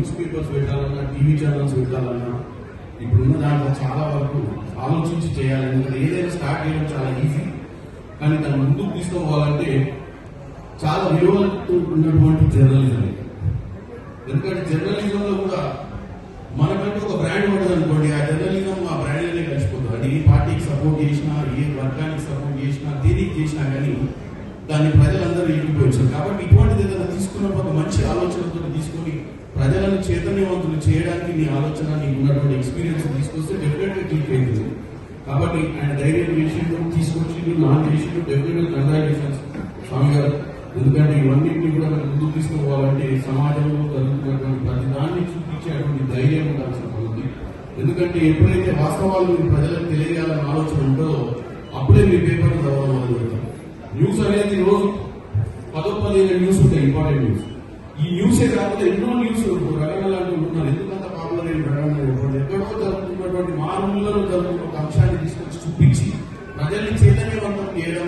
News papers పెట్టాలన్నా, TV channels పెట్టాలన్నా ఇప్పుడున్న దాంట్లో చాలా వరకు ఆలోచించి చేయాలి. ఎందుకంటే ఏదైనా స్టార్ట్ చేయడం చాలా ఈజీ, కానీ దాన్ని ముందుకు తీసుకోవాలంటే చాలా విలువలతో ఉన్నటువంటి జర్నలిజం. ఎందుకంటే జర్నలిజంలో కూడా మనకంటూ ఒక బ్రాండ్ ఉంటుంది అనుకోండి, ఆ జర్నలిజం ఆ బ్రాండ్లోనే కలిసిపోతుంది. అది ఏ పార్టీకి సపోర్ట్ చేసినా, ఏ వర్గానికి సపోర్ట్ చేసినా, దేనికి చేసినా కానీ దాన్ని ప్రజలందరూ ఎగిరిపోయించారు. కాబట్టి ఇటువంటిది ఏదైనా తీసుకున్నప్పుడు ఒక మంచి ఆలోచనతో తీసుకొని ప్రజలను చైతన్యవంతులు చేయడానికి నీ ఆలోచన, నీకు ఉన్నటువంటి ఎక్స్పీరియన్స్ తీసుకొస్తే డెఫినెట్ గా క్లిక్ అవుతుంది. కాబట్టి ఆయన ధైర్యం చేసిండు, తీసుకొచ్చిండు, నాన్ చేసిండు. డెఫినెట్ గా కంగ్రాచులేషన్స్ స్వామి గారు. ఎందుకంటే ఇవన్నింటినీ కూడా మనం ముందుకు తీసుకోవాలంటే సమాజంలో జరుగుతున్నటువంటి ప్రతి దాన్ని చూపించేటువంటి ధైర్యం ఉండాల్సిన ఉంది. ఎందుకంటే ఎప్పుడైతే వాస్తవాలు ప్రజలకు తెలియాలన్న ఆలోచన ఉంటుందో అప్పుడే మీ పేపర్ చదవడం మొదలుపెడతాం. న్యూస్ అనేది రోజు 10-15 న్యూస్ ఉంటాయి, ఇంపార్టెంట్ న్యూస్. ఈ న్యూసే కాకపోతే ఎన్నో న్యూస్ రకరకాల లాంటివి ఉంటున్నారు. ఎందుకంత పాపులర్ అయిన రకరకాల ఎక్కడో జరుగుతున్నటువంటి మారుమూలలో జరుగుతున్న ఒక అంశాన్ని తీసుకొచ్చి చూపించి ప్రజల్ని చైతన్యవంతం చేయడం